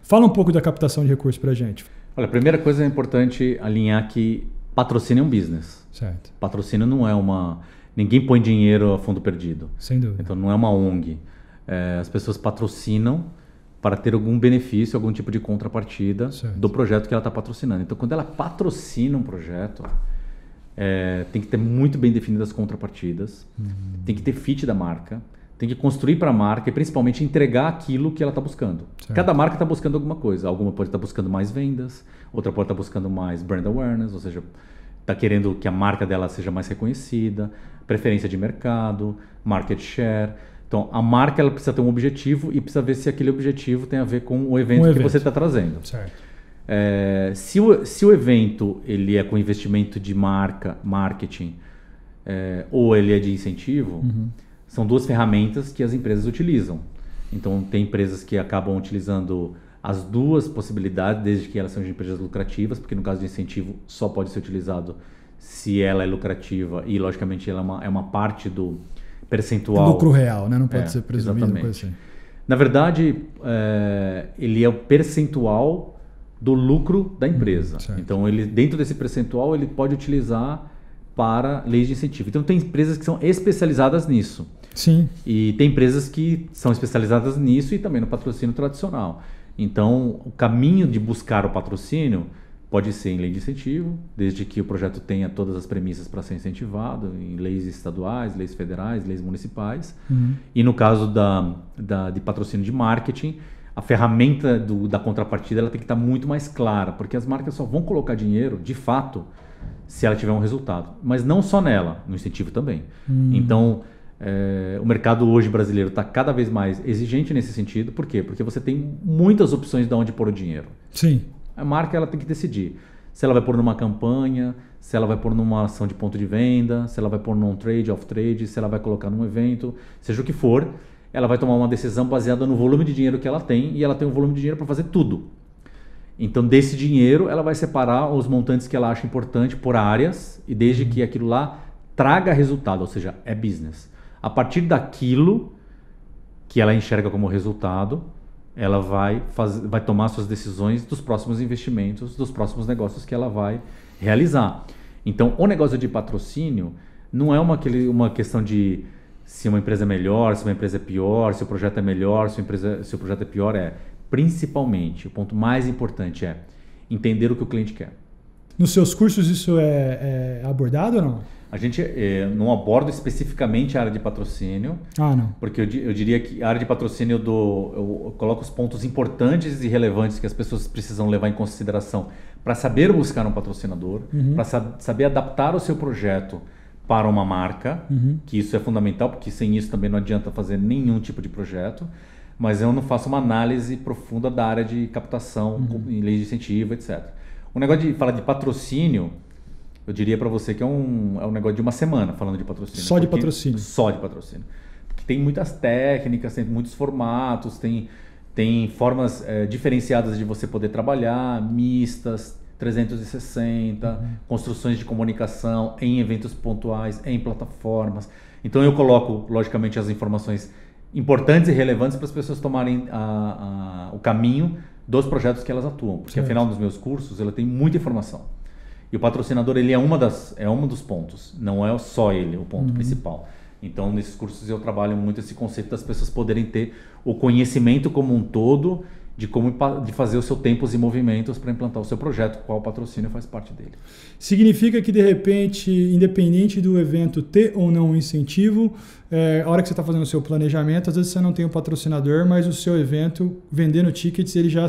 Fala um pouco da captação de recursos para a gente. Olha, a primeira coisa é importante alinhar que patrocínio é um business. Certo. Patrocínio não é ninguém põe dinheiro a fundo perdido. Sem dúvida. Então não é uma ONG. As pessoas patrocinam para ter algum benefício, algum tipo de contrapartida do projeto que ela está patrocinando. Então, quando ela patrocina um projeto, tem que ter muito bem definidas as contrapartidas, tem que ter fit da marca, tem que construir para a marca e principalmente entregar aquilo que ela está buscando. Cada marca está buscando alguma coisa. Alguma pode estar buscando mais vendas, outra pode estar buscando mais brand awareness, ou seja, está querendo que a marca dela seja mais reconhecida, preferência de mercado, market share. Então, a marca ela precisa ter um objetivo e precisa ver se aquele objetivo tem a ver com o evento que você está trazendo. Certo. Se o evento ele é com investimento de marca, marketing, ou ele é de incentivo, são duas ferramentas que as empresas utilizam. Então, tem empresas que acabam utilizando as duas possibilidades, desde que elas sejam empresas lucrativas, porque no caso de incentivo só pode ser utilizado se ela é lucrativa e, logicamente, ela é uma parte do percentual. Lucro real, né? Não pode ser presumido. Exatamente. Coisa assim. Na verdade, ele é o percentual do lucro da empresa. Então, dentro desse percentual, ele pode utilizar para leis de incentivo. Então, tem empresas que são especializadas nisso. Sim. E tem empresas que são especializadas nisso e também no patrocínio tradicional. Então, o caminho de buscar o patrocínio pode ser em lei de incentivo, desde que o projeto tenha todas as premissas para ser incentivado, em leis estaduais, leis federais, leis municipais. E no caso de patrocínio de marketing, a ferramenta da contrapartida ela tem que estar muito mais clara, porque as marcas só vão colocar dinheiro, de fato, se ela tiver um resultado. Mas não só nela, no incentivo também. Então, o mercado hoje brasileiro está cada vez mais exigente nesse sentido. Por quê? Porque você tem muitas opções de onde pôr o dinheiro. Sim. A marca ela tem que decidir se ela vai pôr numa campanha, se ela vai pôr numa ação de ponto de venda, se ela vai pôr num trade, off-trade, se ela vai colocar num evento, seja o que for, ela vai tomar uma decisão baseada no volume de dinheiro que ela tem, e ela tem um volume de dinheiro para fazer tudo. Então, desse dinheiro, ela vai separar os montantes que ela acha importante por áreas, e desde que aquilo lá traga resultado, ou seja, é business. A partir daquilo que ela enxerga como resultado, ela vai tomar suas decisões dos próximos investimentos, dos próximos negócios que ela vai realizar. Então, o negócio de patrocínio não é uma questão de se uma empresa é melhor, se uma empresa é pior, se o projeto é melhor, se o projeto é pior. Principalmente, o ponto mais importante é entender o que o cliente quer. Nos seus cursos isso é abordado ou não? A gente não aborda especificamente a área de patrocínio, não. Porque eu diria que a área de patrocínio eu coloco os pontos importantes e relevantes que as pessoas precisam levar em consideração para saber buscar um patrocinador, para saber adaptar o seu projeto para uma marca, que isso é fundamental, porque sem isso também não adianta fazer nenhum tipo de projeto, mas eu não faço uma análise profunda da área de captação, em lei de incentivo, etc. O negócio de falar de patrocínio, eu diria para você que é um negócio de uma semana falando de patrocínio. Só de patrocínio? Só de patrocínio. Porque tem muitas técnicas, tem muitos formatos, tem formas diferenciadas de você poder trabalhar, mistas, 360, construções de comunicação em eventos pontuais, em plataformas. Então eu coloco, logicamente, as informações importantes e relevantes para as pessoas tomarem o caminho dos projetos que elas atuam. Porque afinal, nos meus cursos, ela tem muita informação. E o patrocinador ele é um dos pontos, não é só ele o ponto principal. Então, nesses cursos eu trabalho muito esse conceito das pessoas poderem ter o conhecimento como um todo de fazer os seus tempos e movimentos para implantar o seu projeto, qual patrocínio faz parte dele. Significa que, de repente, independente do evento ter ou não um incentivo, a hora que você está fazendo o seu planejamento, às vezes você não tem um patrocinador, mas o seu evento, vendendo tickets, ele já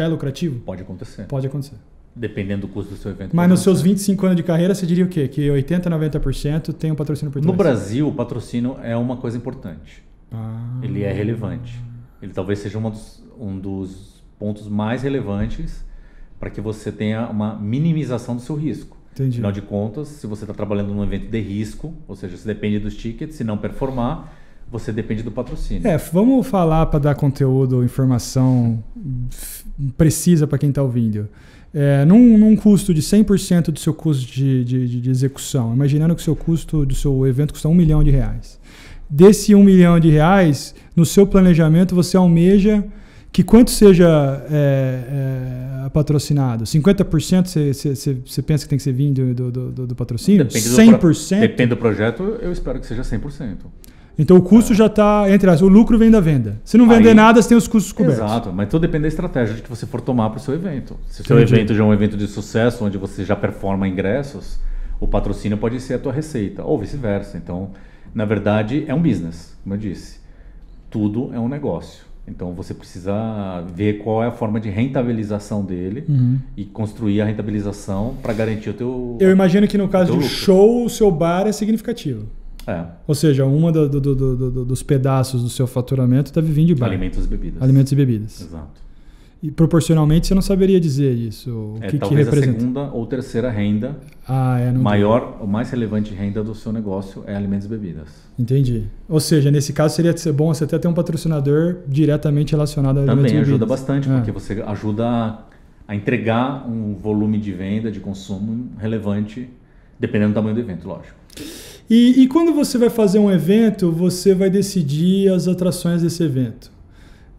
é lucrativo? Pode acontecer. Pode acontecer. Dependendo do custo do seu evento. Mas nos seus 25 anos de carreira, você diria o quê? Que 80%, 90% tem um patrocínio por trás? No Brasil, o patrocínio é uma coisa importante. Ele é relevante. Ele talvez seja um dos pontos mais relevantes para que você tenha uma minimização do seu risco. Entendi. Afinal de contas, se você está trabalhando num evento de risco, ou seja, você depende dos tickets, se não performar, você depende do patrocínio. Vamos falar para dar conteúdo, informação precisa para quem está ouvindo. Num custo de 100% do seu custo de execução, imaginando que o seu custo do seu evento custa R$1 milhão. Desse R$1 milhão, no seu planejamento você almeja que quanto seja patrocinado? 50% você pensa que tem que ser vindo do patrocínio? 100%? Depende do projeto, eu espero que seja 100%. Então o custo já está, entre as, o lucro vem da venda. Se não vender nada, você tem os custos cobertos. Exato, mas tudo depende da estratégia que você for tomar para o seu evento. Se o seu evento já é um evento de sucesso, onde você já performa ingressos, o patrocínio pode ser a tua receita, ou vice-versa. Então, na verdade, é um business, como eu disse. Tudo é um negócio. Então, você precisa ver qual é a forma de rentabilização dele e construir a rentabilização para garantir o teu Eu imagino que no caso de show, o seu bar é significativo. Ou seja, uma dos pedaços do seu faturamento está vindo de bar. Alimentos e bebidas. Alimentos e bebidas. Exato. E proporcionalmente você não saberia dizer isso. O que talvez representa? A segunda ou terceira renda, o mais relevante renda do seu negócio é alimentos e bebidas. Entendi. Ou seja, nesse caso seria bom você até ter um patrocinador diretamente relacionado a alimentos e bebidas. Também ajuda bastante, porque você ajuda a entregar um volume de venda, de consumo relevante, dependendo do tamanho do evento, lógico. E quando você vai fazer um evento, você vai decidir as atrações desse evento.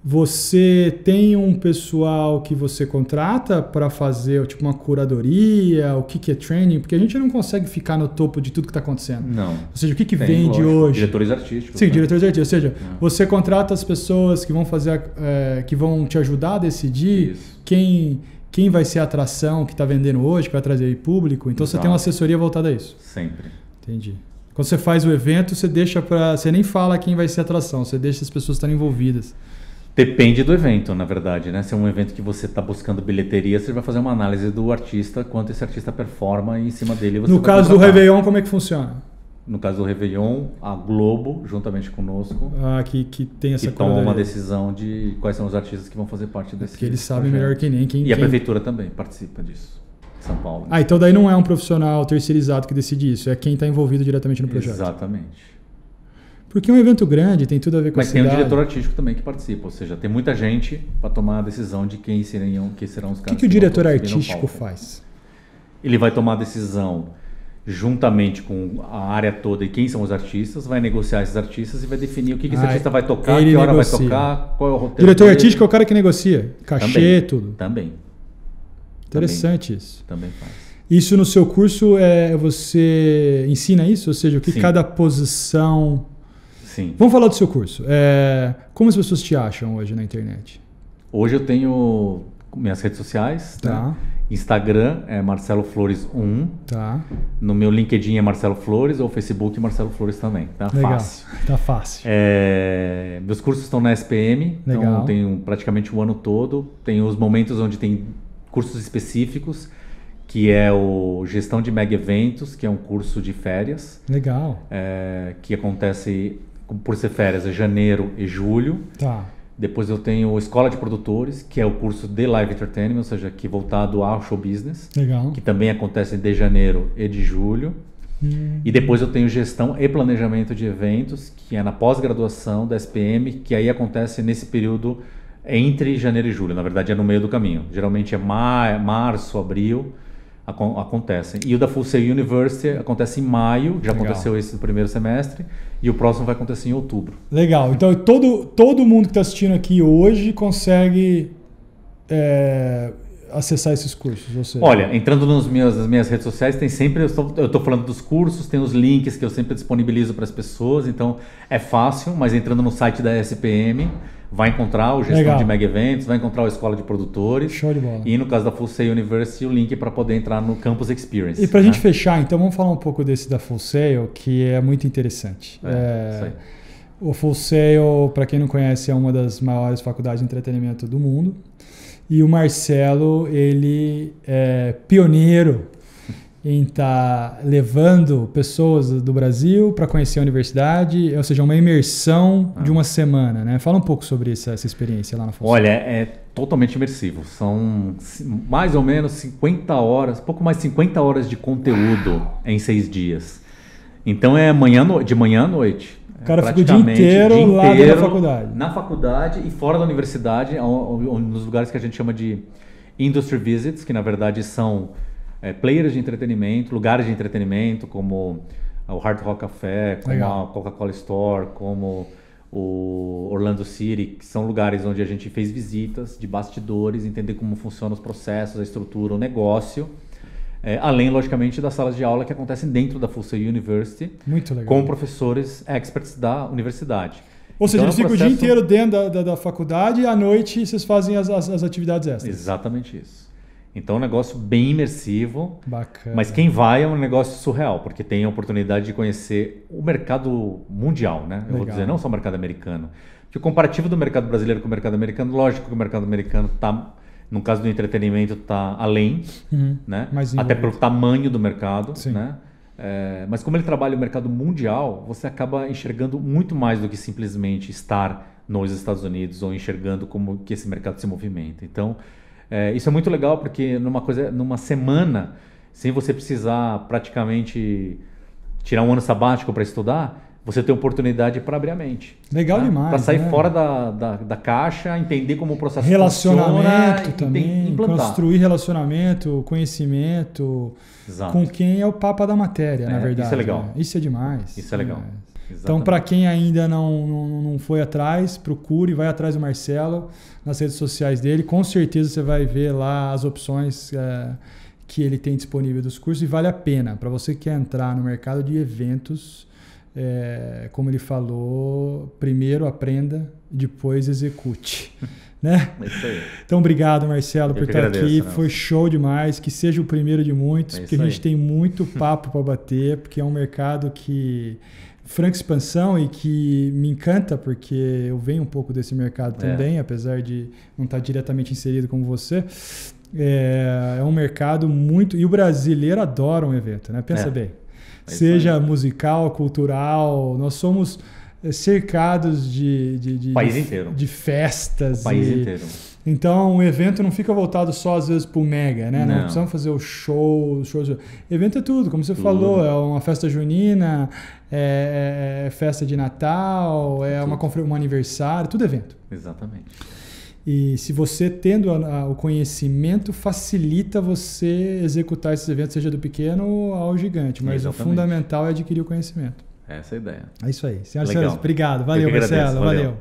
Você tem um pessoal que você contrata para fazer tipo uma curadoria, o que é training? Porque a gente não consegue ficar no topo de tudo que está acontecendo. Não. Ou seja, o que Tem, vende lógico, hoje? diretores artísticos. Sim, né? diretores artísticos. Ou seja, você contrata as pessoas que vão fazer, que vão te ajudar a decidir quem vai ser a atração que está vendendo hoje, que vai trazer público. Então você tem uma assessoria voltada a isso. Sempre. Entendi. Quando você faz o evento, você nem fala quem vai ser a atração, você deixa as pessoas estarem envolvidas. Depende do evento, na verdade, né? Se é um evento que você está buscando bilheteria, você vai fazer uma análise do artista, quanto esse artista performa e em cima dele você No caso do Réveillon, como é que funciona? No caso do Réveillon, a Globo, juntamente conosco, que tem essa toma uma decisão de quais são os artistas que vão fazer parte desse Porque eles sabem melhor que nem quem... E a prefeitura também participa disso, São Paulo. Então daí não é um profissional terceirizado que decide isso, é quem está envolvido diretamente no projeto. Exatamente. Porque é um evento grande, tem tudo a ver com a cidade. Mas tem um diretor artístico também que participa, ou seja, tem muita gente para tomar a decisão de quem serão os caras. O que o diretor artístico faz? Ele vai tomar a decisão juntamente com a área toda e quem são os artistas, vai negociar esses artistas e vai definir o que esse artista vai tocar, que hora vai tocar, qual é o roteiro. Diretor artístico é o cara que negocia, cachê, também, tudo. Também. Interessante isso. Também faz. Isso no seu curso, você ensina isso? Ou seja, o que cada posição... Sim. Vamos falar do seu curso. Como as pessoas te acham hoje na internet? Hoje eu tenho minhas redes sociais. Tá. Né? Instagram é Marcelo Flores 1. Tá. No meu LinkedIn é Marcelo Flores, ou Facebook Marcelo Flores também. Tá Legal. Fácil. Tá fácil. Meus cursos estão na SPM. Legal. Então tenho praticamente o ano todo. Tem os momentos onde tem cursos específicos, que é o Gestão de Mega Eventos, que é um curso de férias. Legal. Que acontece, por ser férias, é janeiro e julho. Tá. Depois eu tenho Escola de Produtores, que é o curso de Live Entertainment, ou seja, que voltado ao show business. Legal. Que também acontece de janeiro e de julho. E depois eu tenho Gestão e Planejamento de Eventos, que é na pós-graduação da SPM, que aí acontece nesse período entre janeiro e julho. Na verdade é no meio do caminho. Geralmente é março, abril, acontecem. E o da Full Sail University acontece em maio, já aconteceu esse no primeiro semestre, e o próximo vai acontecer em outubro. Legal. Então todo mundo que está assistindo aqui hoje consegue acessar esses cursos? Ou seja... Olha, entrando nas minhas redes sociais, tem sempre, eu estou falando dos cursos, tem os links que eu sempre disponibilizo para as pessoas, então é fácil, mas entrando no site da SPM, vai encontrar o Gestão de Mega Eventos, vai encontrar a Escola de Produtores. Show de bola. E no caso da Full Sail University, o link para poder entrar no Campus Experience. E para a gente fechar, então vamos falar um pouco desse da Full Sail, que é muito interessante. Isso aí. O Full Sail, para quem não conhece, é uma das maiores faculdades de entretenimento do mundo. E o Marcelo, ele é pioneiro em estar levando pessoas do Brasil para conhecer a universidade, ou seja, uma imersão de uma semana, né? Fala um pouco sobre essa experiência lá na Full Sail. Olha, é totalmente imersivo. São mais ou menos 50 horas, pouco mais de 50 horas de conteúdo em 6 dias. Então é de manhã à noite. O cara fica o dia inteiro lá dentro da faculdade. Na faculdade e fora da universidade, nos lugares que a gente chama de Industry Visits, que na verdade são players de entretenimento, lugares de entretenimento, como o Hard Rock Café, como a Coca-Cola Store, como o Orlando City, que são lugares onde a gente fez visitas de bastidores, entender como funcionam os processos, a estrutura, o negócio. Além, logicamente, das salas de aula que acontecem dentro da Full Sail University, muito legal, com professores experts da universidade. Ou seja, eles ficam o dia inteiro dentro da faculdade e à noite vocês fazem as atividades extras. Exatamente isso. Então é um negócio bem imersivo, bacana. Mas quem vai é um negócio surreal, porque tem a oportunidade de conhecer o mercado mundial, né? Eu vou dizer, não só o mercado americano. Porque o comparativo do mercado brasileiro com o mercado americano, lógico que o mercado americano está... No caso do entretenimento, está além, né? Até pelo tamanho do mercado. Né? Mas como ele trabalha o mercado mundial, você acaba enxergando muito mais do que simplesmente estar nos Estados Unidos ou enxergando como que esse mercado se movimenta. Então, isso é muito legal porque numa semana, sem você precisar praticamente tirar um ano sabático para estudar, você tem oportunidade para abrir a mente. Legal demais. Para sair fora da caixa, entender como o processo relacionamento funciona, também, implantar. Construir relacionamento, conhecimento. Exato. Com quem é o papa da matéria, na verdade. Isso é legal. Isso é demais. Isso é legal. Então, para quem ainda não foi atrás, procure, vai atrás do Marcelo nas redes sociais dele. Com certeza você vai ver lá as opções que ele tem disponível dos cursos e vale a pena. Para você que quer entrar no mercado de eventos, como ele falou, primeiro aprenda, depois execute. Né? É isso aí. Então, obrigado, Marcelo, por estar aqui. Nelson. Foi show demais. Que seja o primeiro de muitos, porque a gente tem muito papo para bater, porque é um mercado que franca expansão e que me encanta, porque eu venho um pouco desse mercado também, apesar de não estar diretamente inserido como você. É um mercado muito... E o brasileiro adora um evento, né? Pensa bem. Seja musical, cultural, nós somos cercados de país inteiro. De festas. O país inteiro. Então, o evento não fica voltado só, às vezes, para o mega, né? Não precisamos fazer o show. Evento é tudo, como você falou. É uma festa junina, é festa de Natal, um aniversário, tudo evento. Exatamente. E se você tendo o conhecimento, facilita você executar esses eventos, seja do pequeno ao gigante. Mas o fundamental é adquirir o conhecimento. Essa é a ideia. É isso aí. Senhoras e senhores, obrigado. Valeu, Marcelo. Valeu.